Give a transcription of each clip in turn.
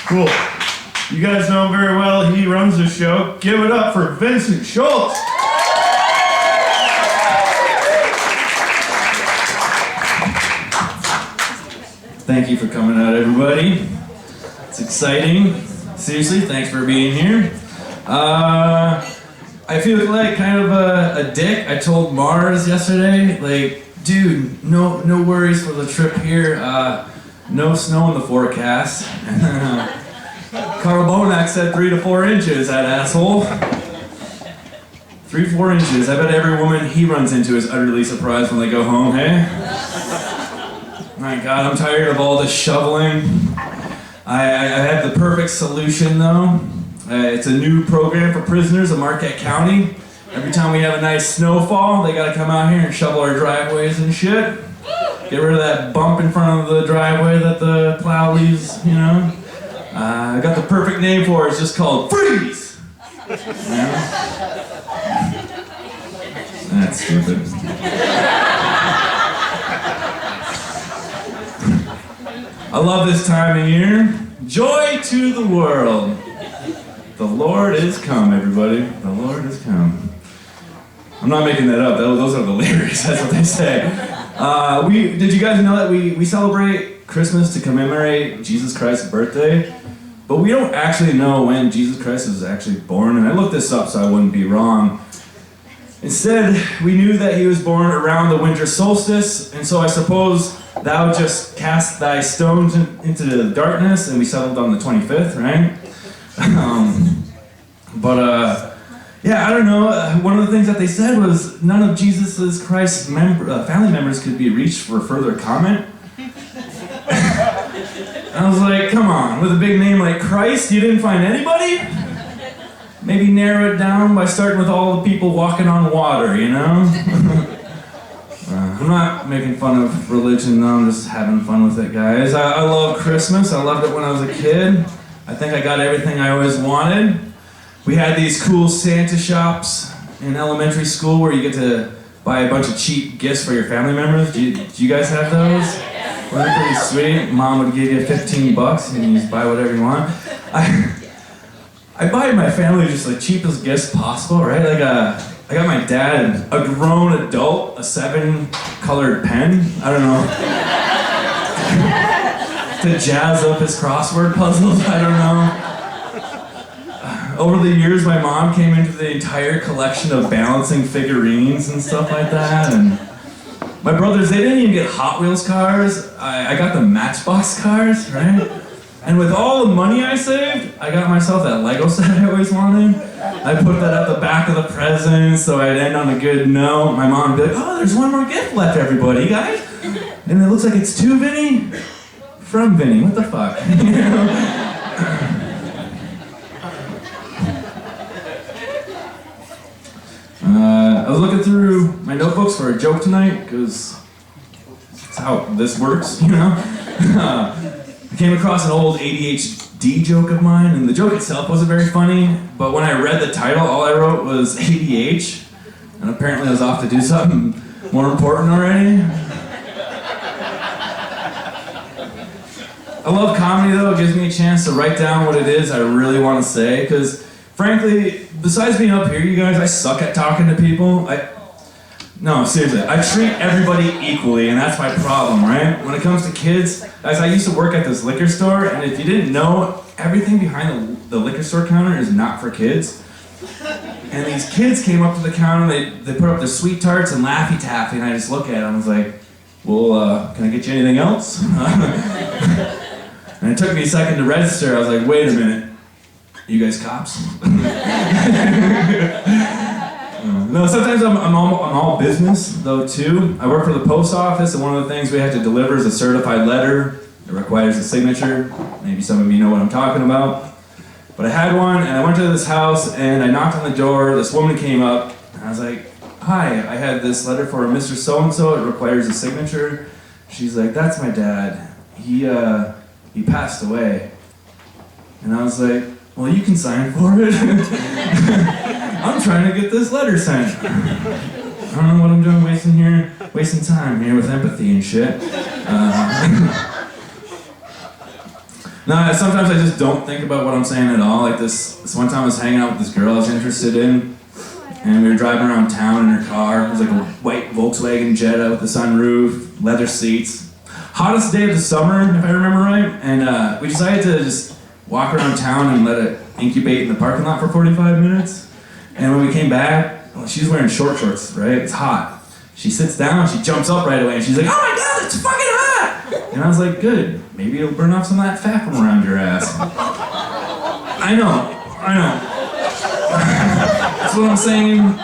Cool. You guys know him very well. He runs the show. Give it up for Vincent Schultz. Thank you for coming out, everybody. It's exciting. Seriously, thanks for being here. I feel like kind of a dick. I told Marz yesterday, like, dude, no worries for the trip here. No snow in the forecast. Carl Bonak said 3 to 4 inches, that asshole. 3 to 4 inches. I bet every woman he runs into is utterly surprised when they go home, hey? My God, I'm tired of all this shoveling. I have the perfect solution, though. It's a new program for prisoners of Marquette County. Every time we have a nice snowfall, they gotta come out here and shovel our driveways and shit. Get rid of that bump in front of the driveway that the plow leaves, you know? I got the perfect name for it. It's just called Freeze! Yeah? That's stupid. I love this time of year. Joy to the world. The Lord is come, everybody. The Lord is come. I'm not making that up. Those are the lyrics. That's what they say. Did you guys know that we celebrate Christmas to commemorate Jesus Christ's birthday? But we don't actually know when Jesus Christ was actually born. And I looked this up so I wouldn't be wrong. Instead, we knew that he was born around the winter solstice. And so I suppose thou just cast thy stones into the darkness, and we settled on the 25th, right? Yeah, I don't know. One of the things that they said was none of Jesus Christ's family members could be reached for further comment. I was like, come on, with a big name like Christ, you didn't find anybody? Maybe narrow it down by starting with all the people walking on water, you know? I'm not making fun of religion, though. I'm just having fun with it, guys. I love Christmas. I loved it when I was a kid. I think I got everything I always wanted. We had these cool Santa shops in elementary school where you get to buy a bunch of cheap gifts for your family members. Do you guys have those? Well, they're pretty sweet. Mom would give you $15 and you just buy whatever you want. I buy my family just the cheapest gifts possible, right? Like I got my dad, a grown adult, a 7-colored pen. I don't know. To jazz up his crossword puzzles, I don't know. Over the years, my mom came into the entire collection of balancing figurines and stuff like that. And my brothers, they didn't even get Hot Wheels cars. I got the Matchbox cars, right? And with all the money I saved, I got myself that Lego set I always wanted. I put that at the back of the present so I'd end on a good note. My mom would be like, oh, there's one more gift left, everybody, guys. And it looks like it's to Vinny from Vinny. What the fuck? You know? I was looking through my notebooks for a joke tonight, because that's how this works, you know? I came across an old ADHD joke of mine, and the joke itself wasn't very funny, but when I read the title, all I wrote was ADH, and apparently I was off to do something more important already. I love comedy, though. It gives me a chance to write down what it is I really want to say, because frankly, besides being up here, you guys, I suck at talking to people. No, seriously, I treat everybody equally, and that's my problem, right? When it comes to kids, guys, I used to work at this liquor store, and if you didn't know, everything behind the liquor store counter is not for kids. And these kids came up to the counter, they put up their sweet tarts and Laffy Taffy, and I just look at them, I was like, well, can I get you anything else? And it took me a second to register. I was like, wait a minute, you guys cops? No, sometimes I'm all business, though, too. I work for the post office, and one of the things we have to deliver is a certified letter. It requires a signature. Maybe some of you know what I'm talking about. But I had one, and I went to this house, and I knocked on the door. This woman came up, and I was like, hi, I had this letter for Mr. So-and-so. It requires a signature. She's like, that's my dad. He passed away. And I was like, well, you can sign for it. I'm trying to get this letter sent. I don't know what I'm doing wasting time here with empathy and shit. No, sometimes I just don't think about what I'm saying at all. Like this one time I was hanging out with this girl I was interested in, and we were driving around town in her car. It was like a white Volkswagen Jetta with the sunroof, leather seats. Hottest day of the summer, if I remember right, and we decided to just walk around town and let it incubate in the parking lot for 45 minutes. And when we came back, well, she was wearing short shorts, right? It's hot. She sits down, she jumps up right away, and she's like, "Oh my God, it's fucking hot!" And I was like, "Good, maybe it'll burn off some of that fat from around your ass." I know. That's what I'm saying.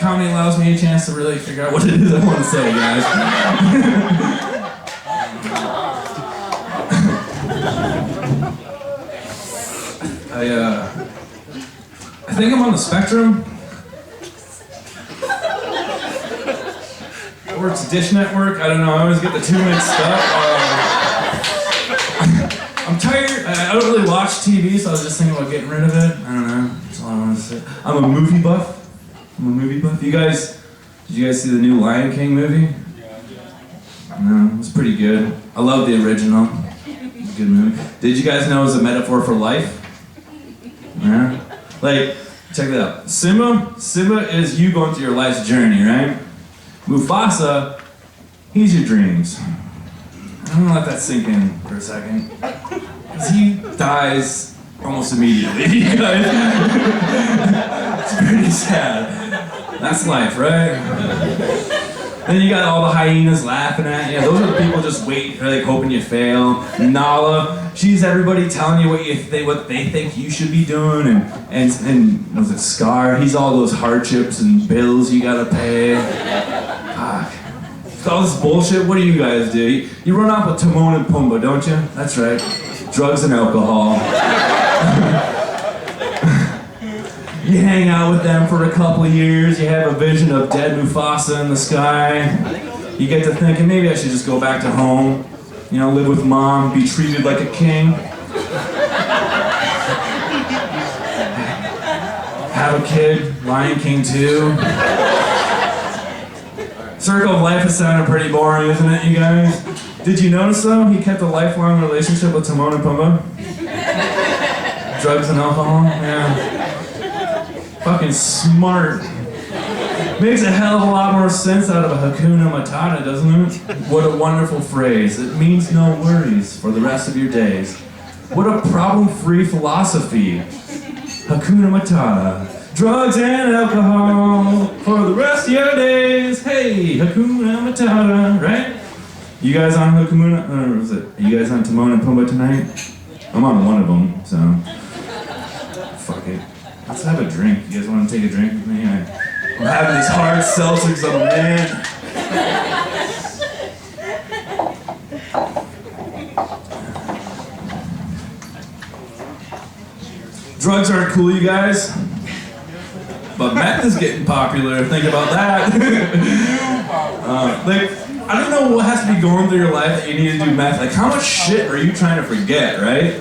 Comedy allows me a chance to really figure out what it is I want to say, guys. I think I'm on the spectrum. Or it's Dish Network, I don't know, I always get the two mixed up. I'm tired, I don't really watch TV, so I was just thinking about getting rid of it. I don't know, that's all I want to say. I'm a movie buff. Did you guys see the new Lion King movie? No, it was pretty good. I love the original. It was a good movie. Did you guys know it was a metaphor for life? Yeah? Like, check it out. Simba is you going through your life's journey, right? Mufasa, he's your dreams. I'm gonna let that sink in for a second. Because he dies almost immediately, you guys. It's pretty sad. That's life, right? Then you got all the hyenas laughing at you. Those are the people just waiting, like hoping you fail. Nala, she's everybody telling you what they think you should be doing, and was it Scar? He's all those hardships and bills you gotta pay. Fuck. All this bullshit. What do you guys do? You run off with Timon and Pumbaa, don't you? That's right. Drugs and alcohol. You hang out with them for a couple of years, you have a vision of dead Mufasa in the sky. You get to thinking, maybe I should just go back to home, live with mom, be treated like a king. Have a kid, Lion King 2. Circle of Life has sounded pretty boring, isn't it, you guys? Did you notice, though, he kept a lifelong relationship with Timon and Pumbaa? Drugs and alcohol? Yeah. Fucking smart. Makes a hell of a lot more sense out of a Hakuna Matata, doesn't it? What a wonderful phrase. It means no worries for the rest of your days. What a problem-free philosophy. Hakuna Matata. Drugs and alcohol for the rest of your days. Hey, Hakuna Matata, right? You guys on Hakuna, or was it? Are you guys on Timon and Pumbaa tonight? I'm on one of them, so. Fuck it. Let's have a drink. You guys want to take a drink with me? I'm having these hard seltzers, I'm a man. Drugs aren't cool, you guys. But meth is getting popular. Think about that. I don't know what has to be going through your life that you need to do meth. Like, how much shit are you trying to forget, right?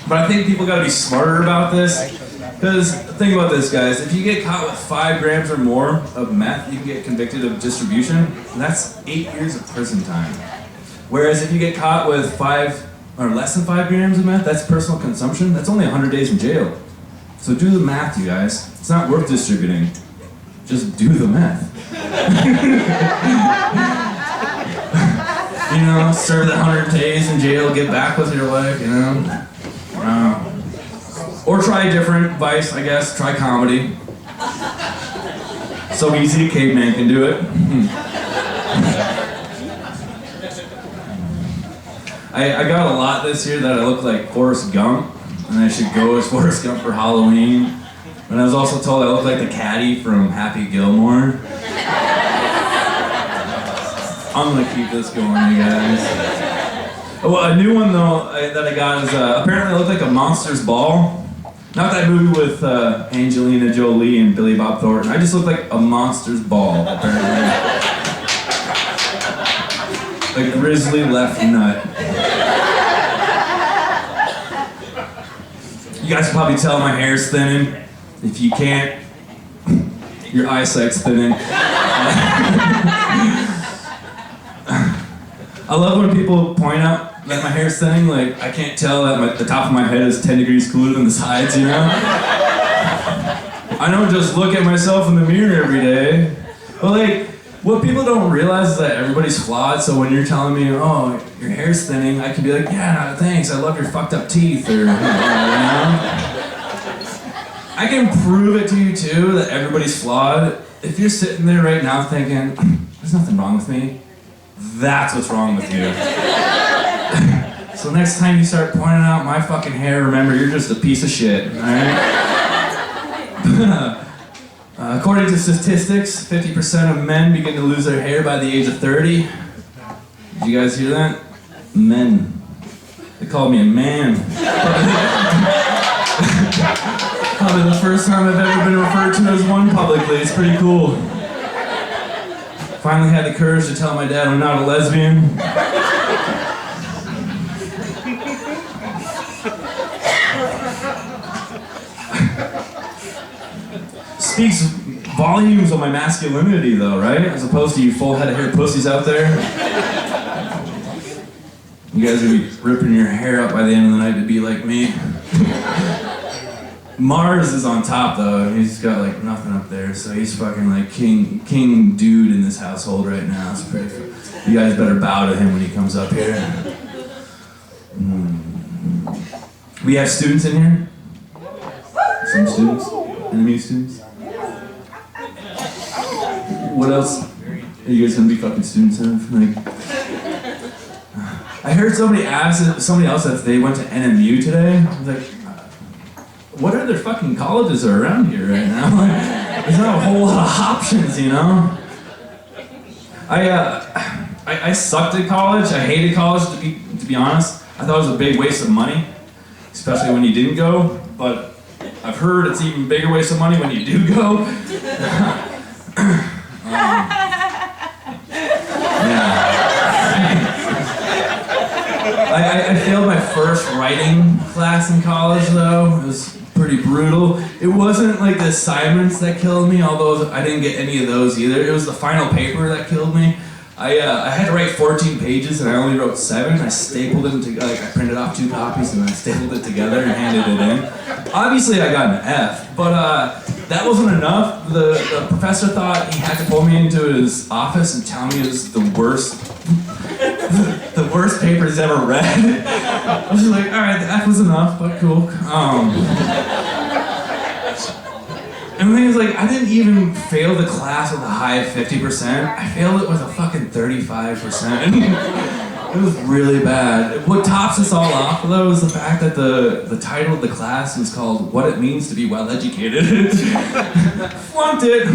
But I think people gotta be smarter about this. Because think about this, guys. If you get caught with 5 grams or more of meth, you can get convicted of distribution. And that's 8 years of prison time. Whereas if you get caught with 5 or less than 5 grams of meth, that's personal consumption. That's only 100 days in jail. So do the math, you guys. It's not worth distributing. Just do the meth. Serve the 100 days in jail, get back with your life, Or try a different vice, I guess. Try comedy. So easy, caveman can do it. I got a lot this year that I look like Forrest Gump, and I should go as Forrest Gump for Halloween. And I was also told I look like the caddy from Happy Gilmore. I'm gonna keep this going, you guys. Well, a new one though that I got is apparently I look like a Monsters Ball. Not that movie with Angelina Jolie and Billy Bob Thornton. I just look like a Monsters Ball, apparently. A grizzly left nut. You guys can probably tell my hair's thinning. If you can't, your eyesight's thinning. I love when people point that my hair's thinning, like, I can't tell that the top of my head is 10 degrees cooler than the sides, you know? I don't just look at myself in the mirror every day. But like, what people don't realize is that everybody's flawed, so when you're telling me, oh, your hair's thinning, I can be like, yeah, thanks, I love your fucked up teeth, or, you know? I can prove it to you too, that everybody's flawed. If you're sitting there right now thinking, there's nothing wrong with me, that's what's wrong with you. So next time you start pointing out my fucking hair, remember, you're just a piece of shit, alright? According to statistics, 50% of men begin to lose their hair by the age of 30. Did you guys hear that? Men. They called me a man. Probably the first time I've ever been referred to as one publicly. It's pretty cool. Finally had the courage to tell my dad I'm not a lesbian. Speaks volumes of my masculinity though, right? As opposed to you full head of hair pussies out there. You guys are gonna be ripping your hair out by the end of the night to be like me. Marz is on top though, he's got like nothing up there, so he's fucking like king dude in this household right now. It's pretty cool. You guys better bow to him when he comes up here. We have students in here? Some students? Enemy students? What else are you guys gonna be fucking students of? Like, I heard somebody else if they went to NMU today. I was like, what other fucking colleges are around here right now? Like, there's not a whole lot of options, you know? I sucked at college. I hated college, to be honest. I thought it was a big waste of money, especially when you didn't go. But I've heard it's even a bigger waste of money when you do go. I failed my first writing class in college though. It was pretty brutal. It wasn't like the assignments that killed me, although I didn't get any of those either. It was the final paper that killed me. I had to write 14 pages and I only wrote 7. I stapled them together, like I printed off 2 copies and I stapled it together and handed it in. Obviously I got an F, but that wasn't enough. The professor thought he had to pull me into his office and tell me it was the worst paper he's ever read. I was just like, alright, the F was enough, but cool. And the thing is, like, I didn't even fail the class with a high of 50%. I failed it with a fucking 35%. It was really bad. What tops us all off, though, is the fact that the title of the class was called What It Means to Be Well-Educated. Flunked it!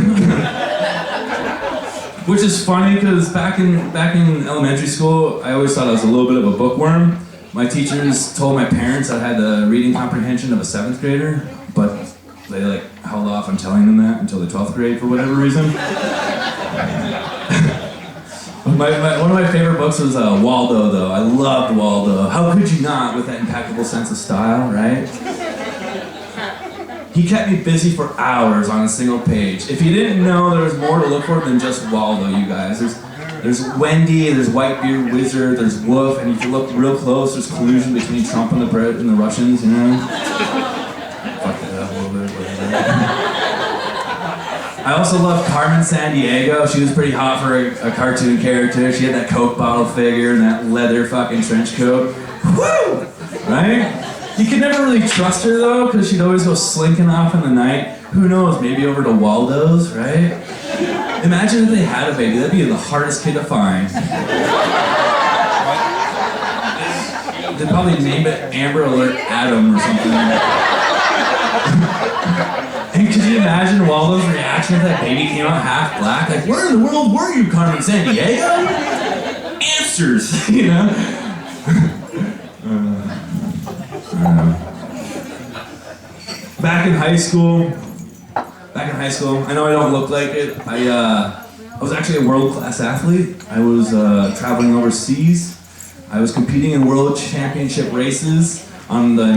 Which is funny, because back in elementary school, I always thought I was a little bit of a bookworm. My teachers told my parents I had the reading comprehension of a 7th grader, but they like held off on telling them that until the 12th grade for whatever reason. One of my favorite books was Waldo, though. I loved Waldo. How could you not, with that impeccable sense of style, right? He kept me busy for hours on a single page. If you didn't know, there was more to look for than just Waldo, you guys. There's Wendy, there's Whitebeard Wizard, there's Wolf, and if you look real close, there's collusion between Trump and the Russians, you know? Fuck that up a little bit, whatever. I also loved Carmen Sandiego. She was pretty hot for a cartoon character. She had that Coke bottle figure and that leather fucking trench coat. Woo! Right? You could never really trust her though, because she'd always go slinking off in the night. Who knows, maybe over to Waldo's, right? Imagine if they had a baby, that'd be the hardest kid to find. They'd probably name it Amber Alert Adam or something. And could you imagine Waldo's reaction if that baby came out half black? Like, where in the world were you, Carmen Sandiego? Answers, you know? Back in high school, I know I don't look like it. I was actually a world-class athlete. I was traveling overseas. I was competing in world championship races on the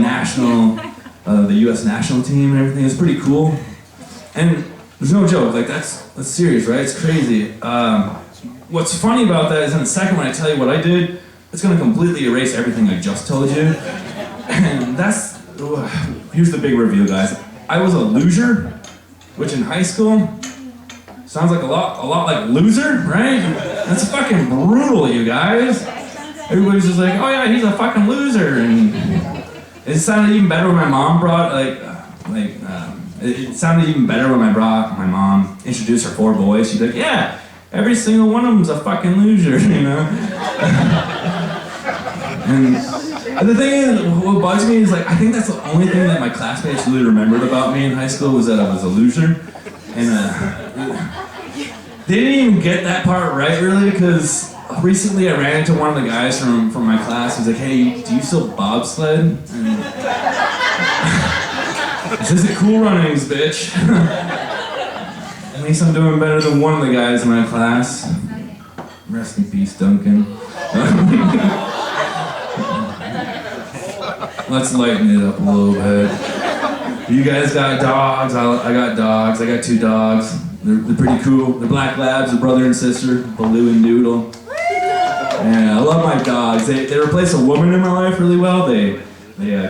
the U.S. national team and everything. It's pretty cool. And there's no joke, like that's serious, right? It's crazy. What's funny about that is in a second when I tell you what I did, it's gonna completely erase everything I just told you. And here's the big reveal, guys. I was a loser, which in high school sounds like a lot like loser, right? That's fucking brutal, you guys. Everybody's just like, oh yeah, he's a fucking loser, and it sounded even better when my mom it sounded even better when my mom introduced her 4 boys. She'd be like, yeah, every single one of them's a fucking loser, you know? And the thing is, what bugs me is like, I think that's the only thing that my classmates really remembered about me in high school was that I was a loser. And they didn't even get that part right, really, because recently I ran into one of the guys from my class. He's like, hey, do you still bobsled? And this isn't Cool Runnings, bitch. At least I'm doing better than one of the guys in my class. Rest in peace, Duncan. Let's lighten it up a little bit. You guys got dogs, I got dogs, I got 2 dogs. They're pretty cool. They're black labs, a brother and sister, Baloo and Noodle. And I love my dogs. They replace a woman in my life really well. They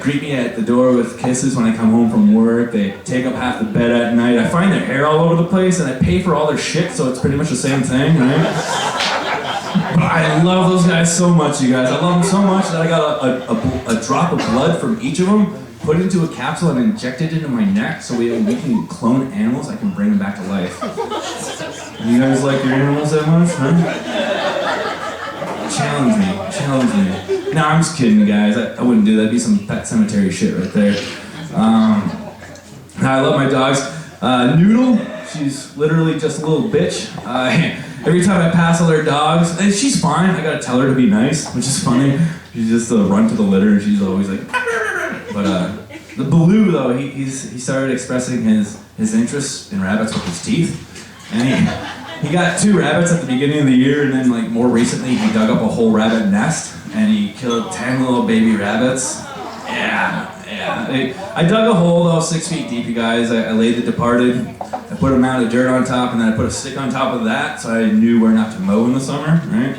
greet me at the door with kisses when I come home from work. They take up half the bed at night. I find their hair all over the place, and I pay for all their shit, so it's pretty much the same thing, right? But I love those guys so much, you guys. I love them so much that I got a drop of blood from each of them, put it into a capsule and injected it into my neck so we can clone animals. I can bring them back to life. You guys like your animals that much, huh? Challenge me. No, I'm just kidding, guys. I wouldn't do that. That'd be some Pet Cemetery shit right there. I love my dogs. Noodle, she's literally just a little bitch. Every time I pass other dogs, and she's fine. I gotta tell her to be nice, which is funny. She's just run to the litter, and she's always like. But the Baloo, though, he started expressing his interest in rabbits with his teeth, and he got 2 rabbits at the beginning of the year, and then like more recently he dug up a whole rabbit nest and he killed 10 little baby rabbits. Yeah. I dug a hole though 6 feet deep, you guys. I laid the departed. I put a mound of dirt on top, and then I put a stick on top of that so I knew where not to mow in the summer, right?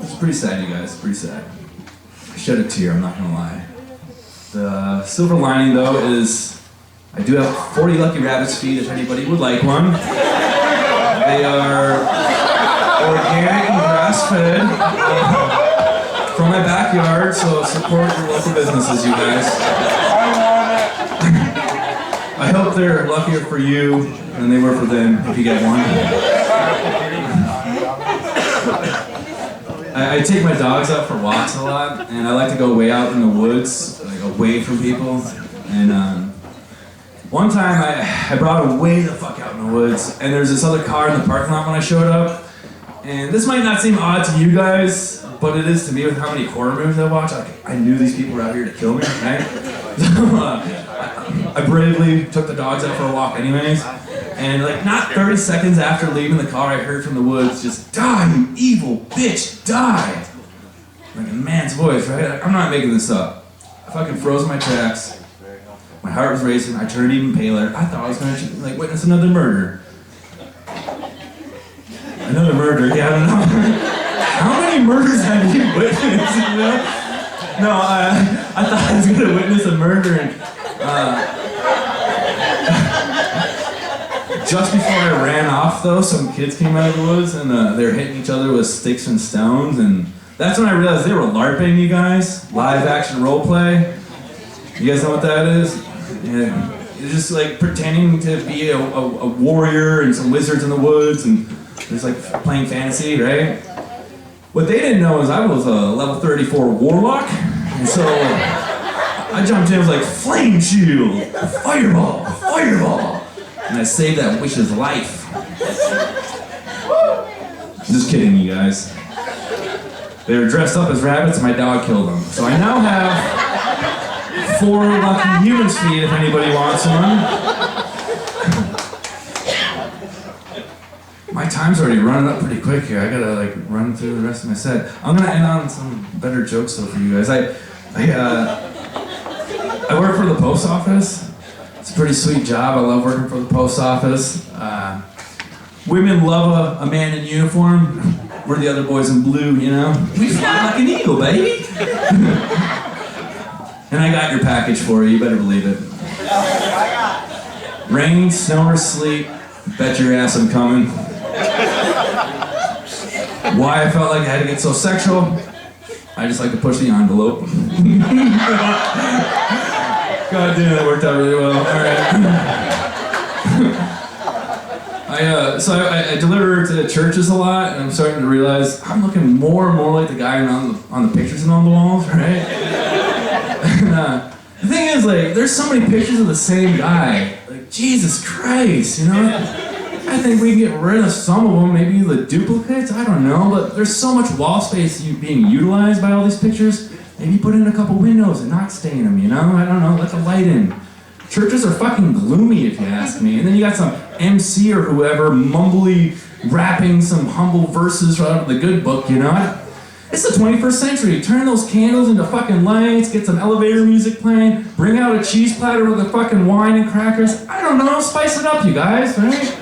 It's pretty sad, you guys, pretty sad. I shed a tear, I'm not gonna lie. The silver lining though is I do have 40 Lucky Rabbits feet if anybody would like one. They are organic and grass-fed from my backyard, so support your local businesses, you guys. I hope they're luckier for you than they were for them if you get one. I take my dogs out for walks a lot, and I like to go way out in the woods, like away from people. And one time I brought them way the fuck out in the woods, and there's this other car in the parking lot when I showed up. And this might not seem odd to you guys, but it is to me with how many horror movies I watch. I knew these people were out here to kill me, right? I bravely took the dogs out for a walk anyways. And like not 30 seconds after leaving the car, I heard from the woods, just die, you evil bitch, die. Like a man's voice, right? I'm not making this up. I fucking froze in my tracks. My heart was racing. I turned even paler. I thought I was going to like witness another murder. Another murder? Yeah, I don't know. How many murders have you witnessed? You know? No, I thought I was going to witness a murder, and just before I ran off, though, some kids came out of the woods, and they were hitting each other with sticks and stones, and that's when I realized they were LARPing, you guys. Live action role play. You guys know what that is? Yeah. It's just like pretending to be a warrior and some wizards in the woods, and just like playing fantasy, right? What they didn't know is I was a level 34 warlock, and so I jumped in and was like, flame shield, fireball, and I saved that witch's life. Just kidding, you guys. They were dressed up as rabbits, and my dog killed them. So I now have 4 lucky humans feet if anybody wants one. My time's already running up pretty quick here. I gotta like run through the rest of my set. I'm gonna end on some better jokes though for you guys. I work for the post office. It's a pretty sweet job. I love working for the post office. Women love a man in uniform. We're the other boys in blue, you know? We fly like an eagle, baby! And I got your package for you better believe it. Rain, snow, or sleet, bet your ass I'm coming. Why I felt like I had to get so sexual? I just like to push the envelope. God damn, that worked out really well. All right. So I deliver to churches a lot, and I'm starting to realize I'm looking more and more like the guy on the pictures and on the walls, right? And, the thing is, like, there's so many pictures of the same guy. Like, Jesus Christ, you know? I think we can get rid of some of them, maybe the duplicates, I don't know, but there's so much wall space being utilized by all these pictures. Maybe put in a couple windows and not stain them, you know? I don't know, let the light in. Churches are fucking gloomy, if you ask me. And then you got some MC or whoever mumbly rapping some humble verses right out of the good book, you know? It's the 21st century. Turn those candles into fucking lights, get some elevator music playing, bring out a cheese platter with a fucking wine and crackers. I don't know, spice it up, you guys, right?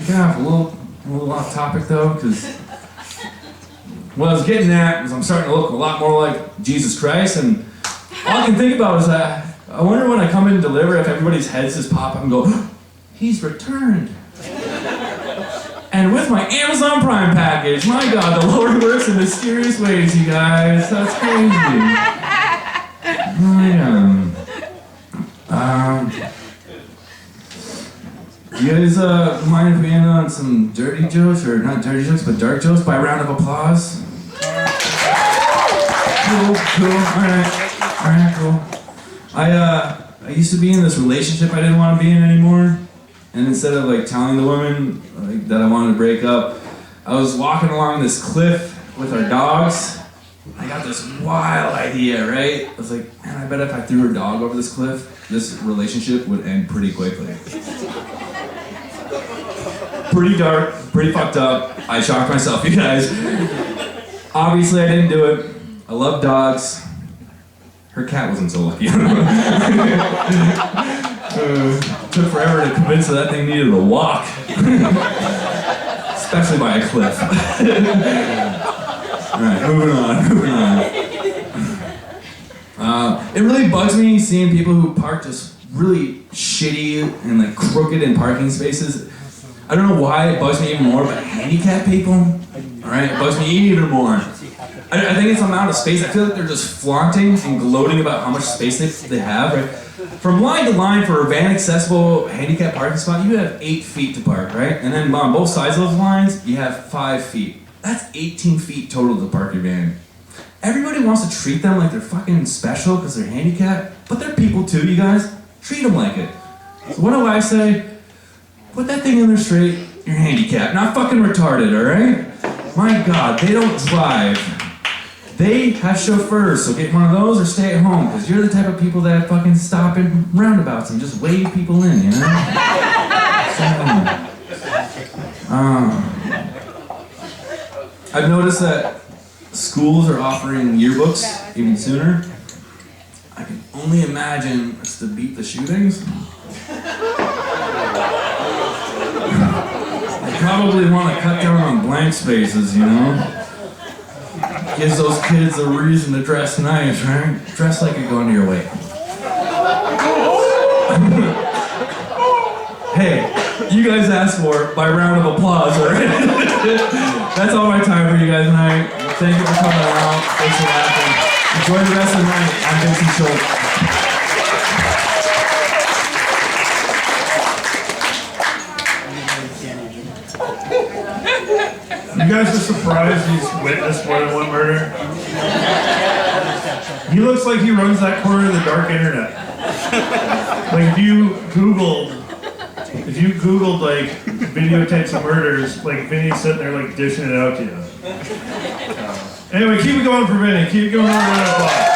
Yeah, a little off topic though, because what I was getting at is I'm starting to look a lot more like Jesus Christ, and all I can think about is that I wonder when I come in and deliver if everybody's heads just pop up and go, he's returned. And with my Amazon Prime package, my God, the Lord works in mysterious ways, you guys. That's crazy. You guys mind if we end on some dirty jokes, or not dirty jokes, but dark jokes by a round of applause? Cool, alright, cool. I used to be in this relationship I didn't want to be in anymore, and instead of like telling the woman like, that I wanted to break up, I was walking along this cliff with our dogs. I got this wild idea, right? I was like, man, I bet if I threw her dog over this cliff, this relationship would end pretty quickly. Pretty dark, pretty fucked up. I shocked myself, you guys. Obviously, I didn't do it. I love dogs. Her cat wasn't so lucky. Took forever to convince her that thing needed a walk. Especially by a cliff. Alright, moving on. It really bugs me seeing people who park just really shitty and like crooked in parking spaces. I don't know why it bugs me even more, but handicapped people, alright, it bugs me even more. I think it's the amount of space. I feel like they're just flaunting and gloating about how much space they have, right? From line to line for a van accessible handicapped parking spot, you have 8 feet to park, right? And then on both sides of those lines, you have 5 feet. That's 18 feet total to park your van. Everybody wants to treat them like they're fucking special because they're handicapped, but they're people too, you guys. Treat them like it. So what do I say? Put that thing in there straight, you're handicapped, not fucking retarded, alright? My God, they don't drive. They have chauffeurs, so get one of those or stay at home, because you're the type of people that fucking stop in roundabouts and just wave people in, you know? I've noticed that schools are offering yearbooks even sooner. I can only imagine it's to beat the shootings. They probably want to cut down on blank spaces, you know? Gives those kids a reason to dress nice, right? Dress like you're going to your wedding. Hey, you guys asked for it by round of applause, alright? That's all my time for you guys tonight. Thank you for coming out. Thanks for laughing. Enjoy the rest of the night. I'm Vincent Schultz. You guys are surprised he's witnessed more than one murder? He looks like he runs that corner of the dark internet. Like if you Googled like videotapes of murders, like Vinny's sitting there like dishing it out to you. Anyway, keep it going for Vinny. Keep it going for Vinny.